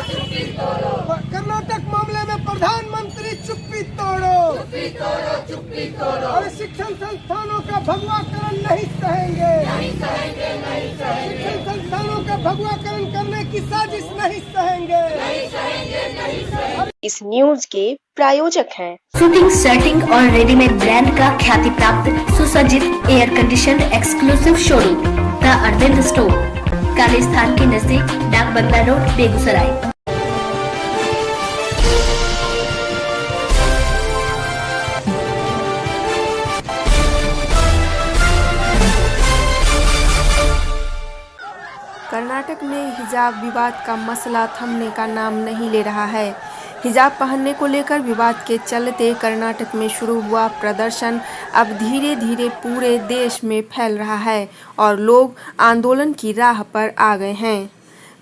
कर्नाटक मामले में प्रधानमंत्री चुप्पी तोड़ो। और शिक्षण संस्थानों का भगवाकरण नहीं सहेंगे। शिक्षण संस्थानों का भगवाकरण करने की साजिश नहीं सहेंगे। इस न्यूज के प्रायोजक हैं शूटिंग, सेटिंग और रेडीमेड ब्रांड का ख्याति प्राप्त सुसज्जित air conditioned exclusive showroom the Arvind store, Kali Sthan के नजदीक, डाक बंगला रोड, बेगूसराय। कर्नाटक में हिजाब विवाद का मसला थमने का नाम नहीं ले रहा है। हिजाब पहनने को लेकर विवाद के चलते कर्नाटक में शुरू हुआ प्रदर्शन अब धीरे धीरे पूरे देश में फैल रहा है और लोग आंदोलन की राह पर आ गए हैं।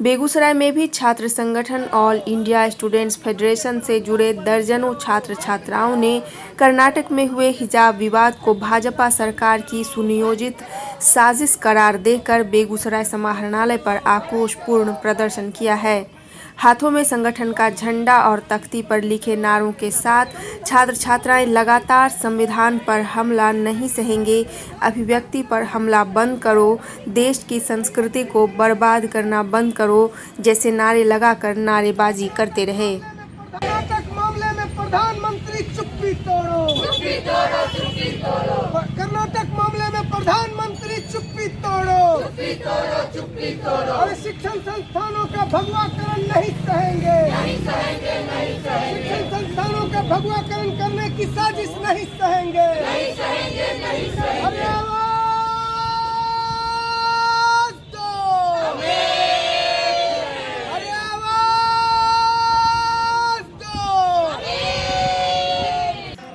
बेगूसराय में भी छात्र संगठन ऑल इंडिया स्टूडेंट्स फेडरेशन से जुड़े दर्जनों छात्र छात्राओं ने कर्नाटक में हुए हिजाब विवाद को भाजपा सरकार की सुनियोजित साजिश करार देकर बेगूसराय समाहरणालय पर आक्रोशपूर्ण प्रदर्शन किया है। हाथों में संगठन का झंडा और तख्ती पर लिखे नारों के साथ छात्र छात्राएं लगातार संविधान पर हमला नहीं सहेंगे, अभिव्यक्ति पर हमला बंद करो, देश की संस्कृति को बर्बाद करना बंद करो जैसे नारे लगाकर नारेबाजी करते रहे। कर्नाटक मामले में प्रधानमंत्री चुप्पी तोड़ो। कर्नाटक मामले में प्रधानमंत्री चुप्पी तोड़ो। और शिक्षण संस्थानों का भगवाकरण नहीं सहेंगे। शिक्षण संस्थानों का भगवाकरण करने की साजिश नहीं सहेंगे। अरे आवाज दो। अरे आवाज दो।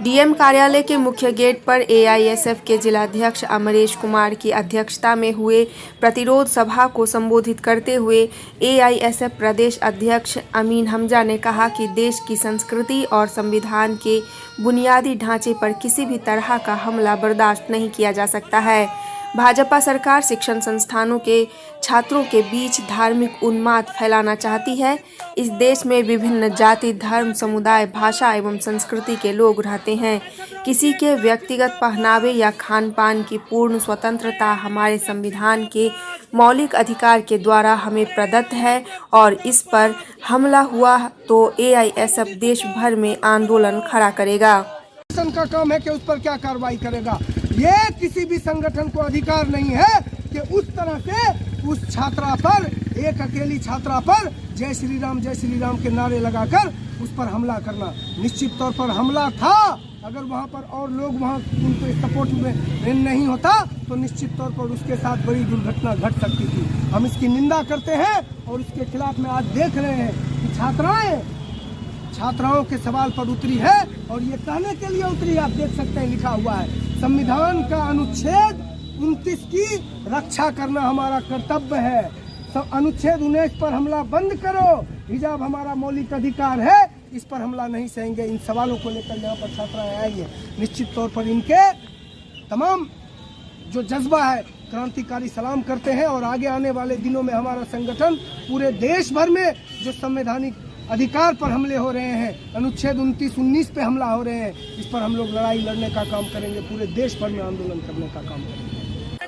डीएम कार्यालय के मुख्य गेट पर एआईएसएफ के जिलाध्यक्ष अमरेश कुमार की अध्यक्षता में हुए प्रतिरोध सभा को संबोधित करते हुए एआईएसएफ प्रदेश अध्यक्ष अमीन हमजा ने कहा कि देश की संस्कृति और संविधान के बुनियादी ढांचे पर किसी भी तरह का हमला बर्दाश्त नहीं किया जा सकता है। भाजपा सरकार शिक्षण संस्थानों के छात्रों के बीच धार्मिक उन्माद फैलाना चाहती है। इस देश में विभिन्न जाति, धर्म, समुदाय, भाषा एवं संस्कृति के लोग रहते हैं। किसी के व्यक्तिगत पहनावे या खान पान की पूर्ण स्वतंत्रता हमारे संविधान के मौलिक अधिकार के द्वारा हमें प्रदत्त है और इस पर हमला हुआ तो एआईएसएफ देश भर में आंदोलन खड़ा करेगा। का काम है कि उस पर क्या कार्रवाई करेगा। ये किसी भी संगठन को अधिकार नहीं है कि उस तरह से उस छात्रा पर, एक अकेली छात्रा पर जय श्री राम के नारे लगाकर उस पर हमला करना। निश्चित तौर पर हमला था। अगर वहां पर और लोग वहां उनके सपोर्ट में नहीं होता तो निश्चित तौर पर उसके साथ बड़ी दुर्घटना घट सकती थी। हम इसकी निंदा करते हैं और उसके खिलाफ में आज देख रहे हैं कि छात्राओं के सवाल पर उतरी है और ये कहने के लिए उतरी, आप देख सकते हैं लिखा हुआ है संविधान का अनुच्छेद 29 की रक्षा करना हमारा कर्तव्य है। अनुच्छेद 19 पर हमला बंद करो। हिजाब हमारा मौलिक अधिकार है, इस पर हमला नहीं सहेंगे। इन सवालों को लेकर यहाँ पर छात्राएं आई हैं। निश्चित तौर पर इनके तमाम जो जज्बा है क्रांतिकारी सलाम करते हैं और आगे आने वाले दिनों में हमारा संगठन पूरे देश भर में जो संवैधानिक अधिकार पर हमले हो रहे हैं, अनुच्छेद 29-19 पे हमला हो रहे हैं, इस पर हम लोग लड़ाई लड़ने का काम करेंगे। पूरे देश भर में आंदोलन करने का काम करेंगे।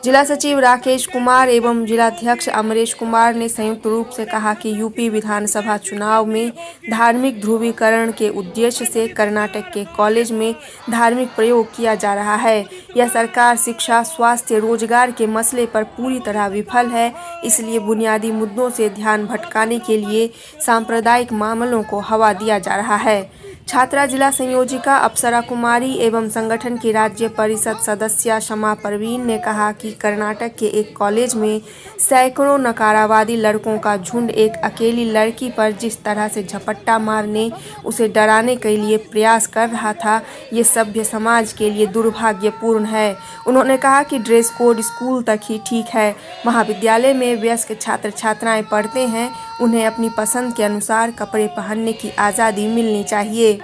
जिला सचिव राकेश कुमार एवं जिलाध्यक्ष अमरेश कुमार ने संयुक्त रूप से कहा कि यूपी विधानसभा चुनाव में धार्मिक ध्रुवीकरण के उद्देश्य से कर्नाटक के कॉलेज में धार्मिक प्रयोग किया जा रहा है। यह सरकार शिक्षा, स्वास्थ्य, रोजगार के मसले पर पूरी तरह विफल है। इसलिए बुनियादी मुद्दों से ध्यान भटकाने के लिए सांप्रदायिक मामलों को हवा दिया जा रहा है। छात्रा जिला संयोजिका अप्सरा कुमारी एवं संगठन की राज्य परिषद सदस्य शमा परवीन ने कहा कि कर्नाटक के एक कॉलेज में सैकड़ों नकारावादी लड़कों का झुंड एक अकेली लड़की पर जिस तरह से झपट्टा मारने, उसे डराने के लिए प्रयास कर रहा था, ये सभ्य समाज के लिए दुर्भाग्यपूर्ण है। उन्होंने कहा कि ड्रेस कोड स्कूल तक ही ठीक है। महाविद्यालय में वयस्क छात्र छात्राएं पढ़ते हैं, उन्हें अपनी पसंद के अनुसार कपड़े पहनने की आज़ादी मिलनी चाहिए।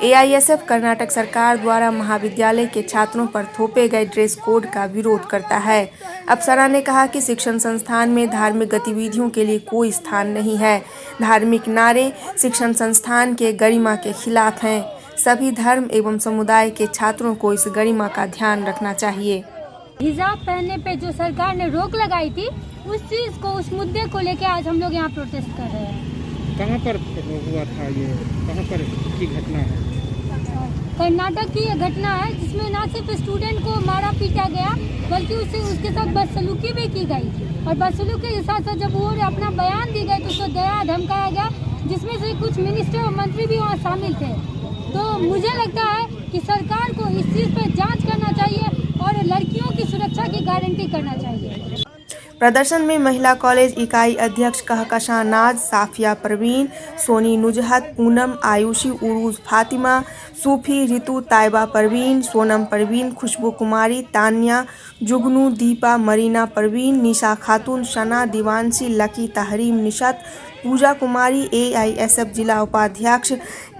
एआईएसएफ कर्नाटक सरकार द्वारा महाविद्यालय के छात्रों पर थोपे गए ड्रेस कोड का विरोध करता है। अप्सरा ने कहा कि शिक्षण संस्थान में धार्मिक गतिविधियों के लिए कोई स्थान नहीं है। धार्मिक नारे शिक्षण संस्थान के गरिमा के खिलाफ हैं। सभी धर्म एवं समुदाय के छात्रों को इस गरिमा का ध्यान रखना चाहिए। हिजाब पहनने पे जो सरकार ने रोक लगाई थी, उस चीज को, उस मुद्दे को लेके आज हम लोग यहाँ प्रोटेस्ट कर रहे हैं। कहाँ पर हुआ था ये, कहाँ पर की घटना है? कर्नाटक की ये घटना है जिसमें ना सिर्फ स्टूडेंट को मारा पीटा गया बल्कि उसके साथ बदसलूकी भी की गई। और बदसलूकी के साथ साथ जब वो अपना बयान दी गई तो उसको दया धमकाया गया, जिसमें से कुछ मिनिस्टर और मंत्री भी वहाँ शामिल थे। तो मुझे लगता है कि सरकार को इस चीज़ पर जांच करना चाहिए और लड़कियों की सुरक्षा की गारंटी करना चाहिए। प्रदर्शन में महिला कॉलेज इकाई अध्यक्ष कहकशा नाज, साफिया परवीन, सोनी नुजहत, पूनम, आयुषी, उरूज फातिमा, सूफी, रितु, ताइबा परवीन, सोनम परवीन, खुशबू कुमारी, तान्या, जुगनू, दीपा, मरीना परवीन, निशा खातून, शना, दीवानसी, लकी, तहरीम, निशत, पूजा कुमारी, एआईएसएफ जिला उपाध्यक्ष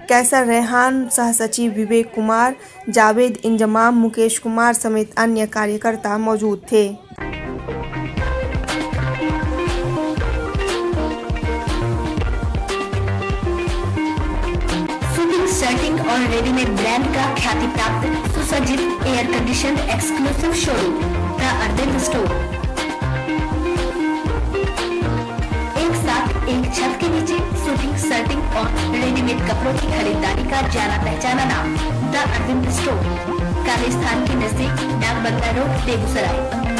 कैसर रेहान, सहसचिव विवेक कुमार, जावेद इंजमाम, मुकेश कुमार समेत अन्य कार्यकर्ता मौजूद थे। शर्टिंग और रेडीमेड ब्रांड का ख्याति प्राप्त सुसज्जित air condition exclusive showroom the Arvind store. एक साथ एक छत के नीचे शूटिंग, शर्टिंग और रेडीमेड कपड़ों की खरीदारी का जाना पहचाना नाम द अरविंद स्टोर, काली स्थान के नजदीक डाक बंगला रोड, बेगूसराय।